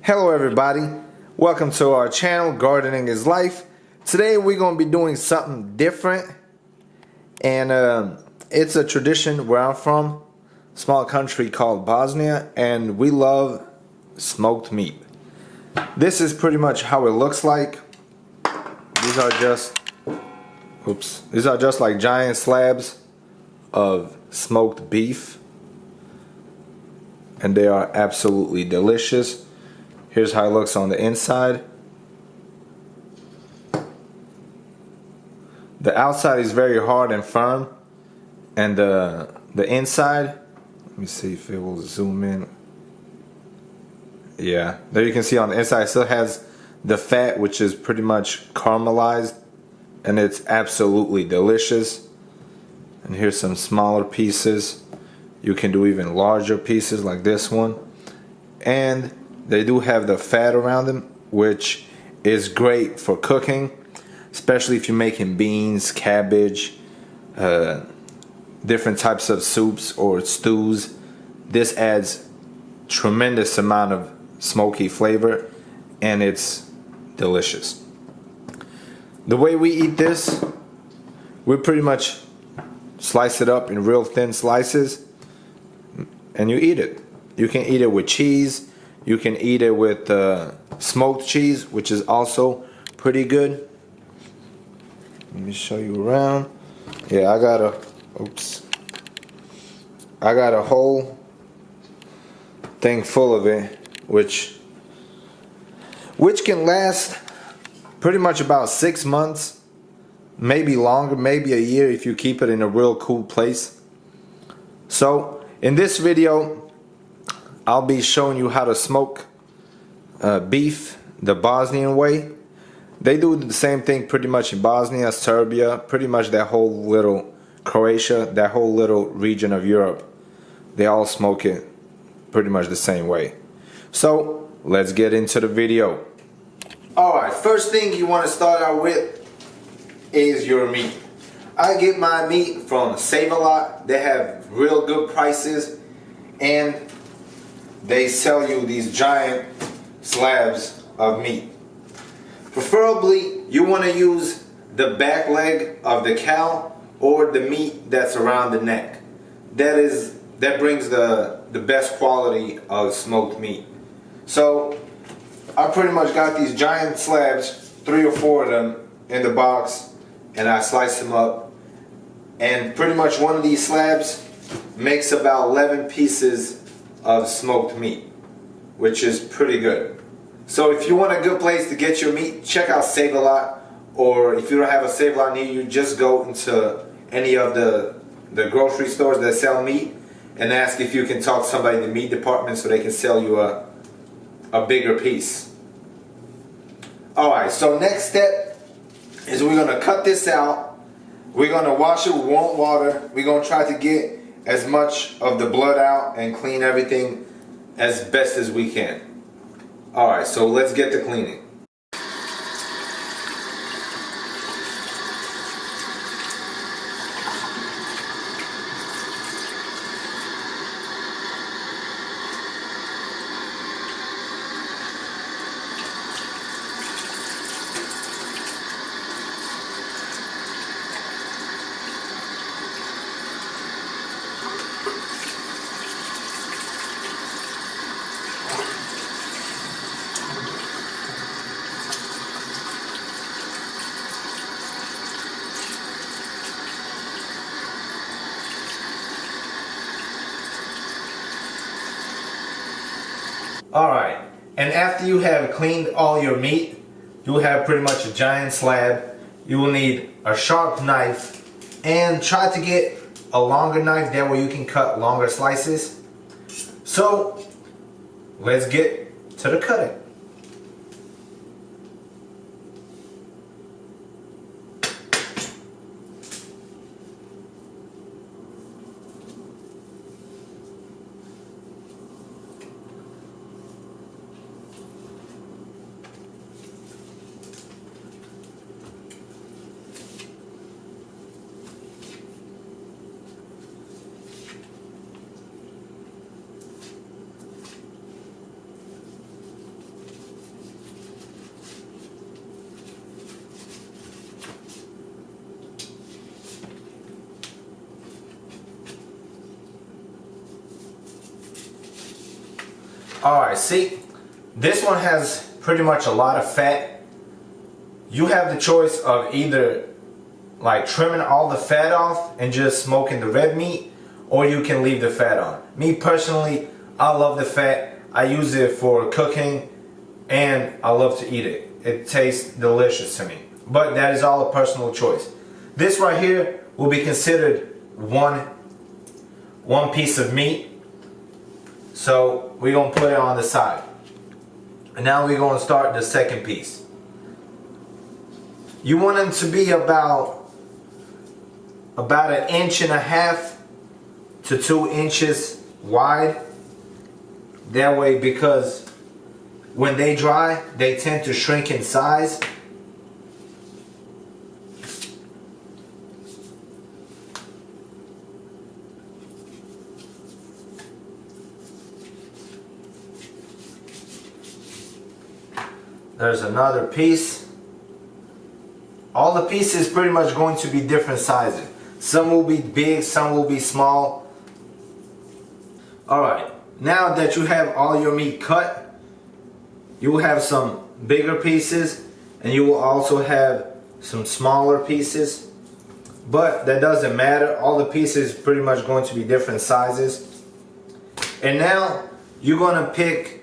Hello everybody, welcome to our channel, Gardening is Life. Today we're going to be doing something different, and it's a tradition where I'm from, a small country called Bosnia, and we love smoked meat. This is pretty much how it looks like. These are just like giant slabs of smoked beef, and they are absolutely delicious. Here's how it looks on the inside. The outside is very hard and firm, and the inside, let me see if it will zoom in. Yeah, there you can see on the inside it still has the fat, which is pretty much caramelized, and it's absolutely delicious. And here's some smaller pieces. You can do even larger pieces like this one, and they do have the fat around them, which is great for cooking, especially if you're making beans, cabbage, different types of soups or stews. This adds tremendous amount of smoky flavor, and it's delicious. The way we eat this, we pretty much slice it up in real thin slices, and you eat it. You can eat it with cheese. You can eat it with smoked cheese, which is also pretty good. Let me show you around. Yeah, I got a whole thing full of it, which can last pretty much about 6 months, maybe longer, maybe a year if you keep it in a real cool place. So in this video, I'll be showing you how to smoke beef the Bosnian way. They do the same thing pretty much in Bosnia, Serbia, pretty much that whole little Croatia, that whole little region of Europe. They all smoke it pretty much the same way. So let's get into the video. Alright, first thing you want to start out with is your meat. I get my meat from Save-A-Lot. They have real good prices, and they sell you these giant slabs of meat. Preferably, you want to use the back leg of the cow or the meat that's around the neck. That brings the best quality of smoked meat. So I pretty much got these giant slabs, 3 or 4 of them in the box, and I slice them up. And pretty much one of these slabs makes about 11 pieces of smoked meat, which is pretty good. So if you want a good place to get your meat, check out Save-A-Lot, or if you don't have a Save-A-Lot near you, just go into any of the grocery stores that sell meat and ask if you can talk to somebody in the meat department so they can sell you a bigger piece. Alright, so next step is we're going to cut this out. We're going to wash it with warm water. We're going to try to get as much of the blood out and clean everything as best as we can. Alright, so let's get to cleaning. Alright, and after you have cleaned all your meat, you will have pretty much a giant slab. You will need a sharp knife, and try to get a longer knife, that way you can cut longer slices. So let's get to the cutting. Alright, see, this one has pretty much a lot of fat. You have the choice of either like trimming all the fat off and just smoking the red meat, or you can leave the fat on. Me personally, I love the fat. I use it for cooking and I love to eat it. It tastes delicious to me. But that is all a personal choice. This right here will be considered one piece of meat. So we're going to put it on the side. And now we're going to start the second piece. You want them to be about 1.5 inches to 2 inches wide. That way, because when they dry, they tend to shrink in size. There's another piece. All the pieces pretty much going to be different sizes. Some will be big, some will be small. Alright, now that you have all your meat cut, you will have some bigger pieces and you will also have some smaller pieces. But that doesn't matter. All the pieces pretty much going to be different sizes. And now you're going to pick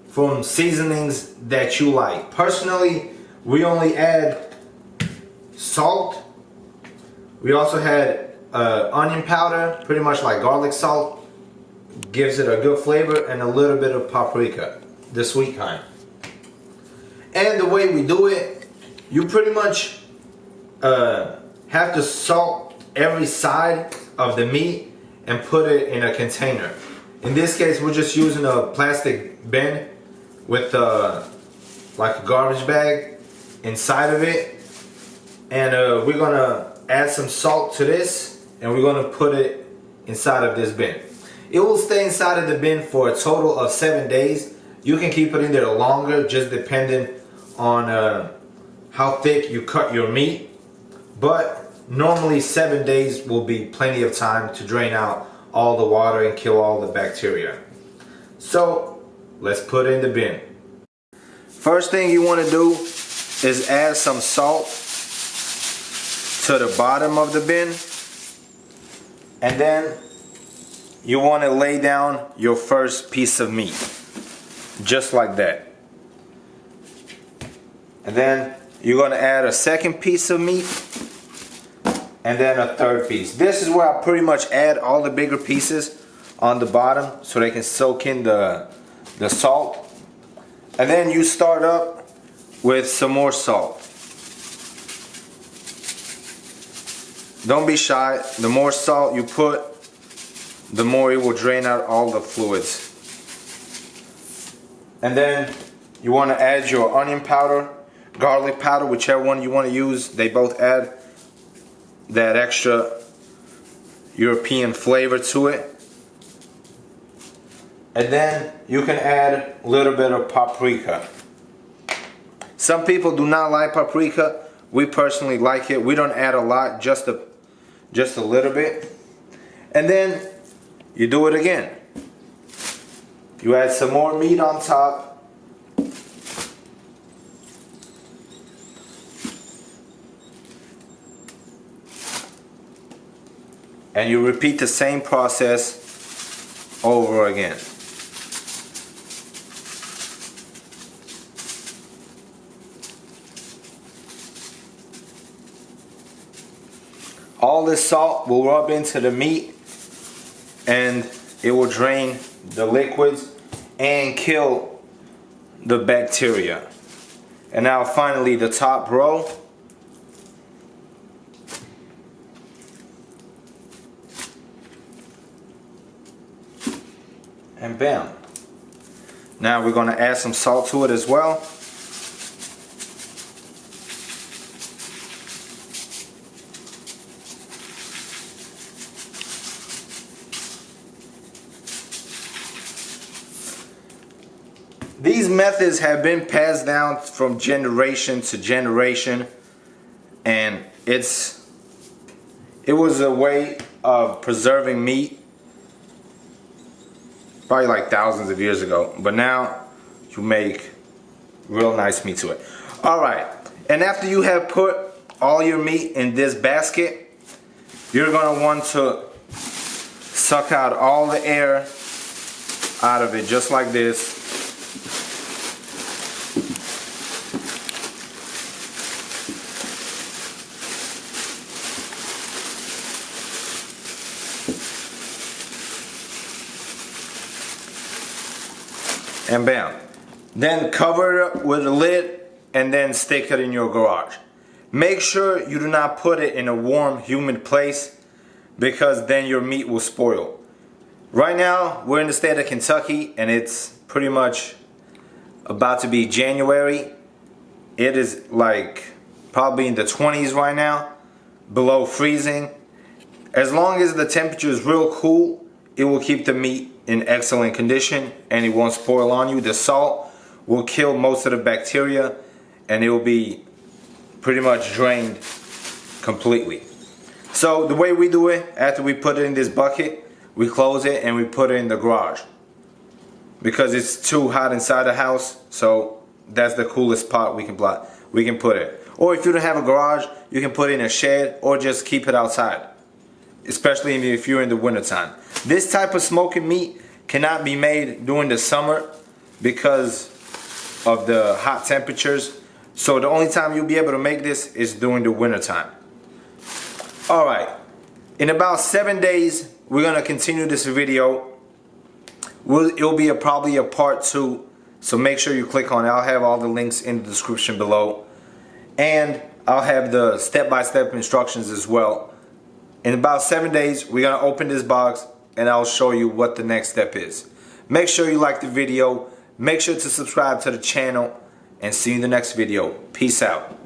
from seasonings that you like. Personally, we only add salt. We also had onion powder, pretty much like garlic salt. Gives it a good flavor, and a little bit of paprika, the sweet kind. And the way we do it, you pretty much have to salt every side of the meat and put it in a container. In this case, we're just using a plastic bin with like a garbage bag inside of it, and we're gonna add some salt to this, and we're gonna put it inside of this bin. It will stay inside of the bin for a total of 7 days. You can keep it in there longer, just depending on how thick you cut your meat, but normally 7 days will be plenty of time to drain out all the water and kill all the bacteria. So let's put it in the bin. First thing you want to do is add some salt to the bottom of the bin, and then you want to lay down your first piece of meat, just like that. And then you're going to add a second piece of meat, and then a third piece. This is where I pretty much add all the bigger pieces on the bottom so they can soak in the salt. And then you start up with some more salt. Don't be shy. The more salt you put, the more it will drain out all the fluids. And then you want to add your onion powder, garlic powder, whichever one you want to use. They both add that extra European flavor to it. And then you can add a little bit of paprika. Some people do not like paprika. We personally like it. We don't add a lot, just a little bit. And then you do it again. You add some more meat on top. And you repeat the same process over again. All this salt will rub into the meat and it will drain the liquids and kill the bacteria. And now finally the top row. And bam. Now we're going to add some salt to it as well. These methods have been passed down from generation to generation, and it was a way of preserving meat. probably like thousands of years ago. But now you make real nice meat to it. Alright, and after you have put all your meat in this basket, you're going to want to suck out all the air out of it, just like this. And bam. Then cover it with a lid and then stick it in your garage. Make sure you do not put it in a warm, humid place, because then your meat will spoil. Right now, we're in the state of Kentucky and it's pretty much about to be January. It is like probably in the 20s right now, below freezing. As long as the temperature is real cool, it will keep the meat in excellent condition and it won't spoil on you. The salt will kill most of the bacteria and it will be pretty much drained completely. So the way we do it, after we put it in this bucket, we close it and we put it in the garage, because it's too hot inside the house. So that's the coolest spot we can put it. Or if you don't have a garage, you can put it in a shed or just keep it outside, especially if you're in the wintertime. This type of smoking meat cannot be made during the summer because of the hot temperatures. So the only time you'll be able to make this is during the wintertime. Alright, in about 7 days, we're going to continue this video. It'll be probably a part 2, so make sure you click on it. I'll have all the links in the description below. And I'll have the step-by-step instructions as well. In about 7 days, we're going to open this box and I'll show you what the next step is. Make sure you like the video. Make sure to subscribe to the channel and see you in the next video. Peace out.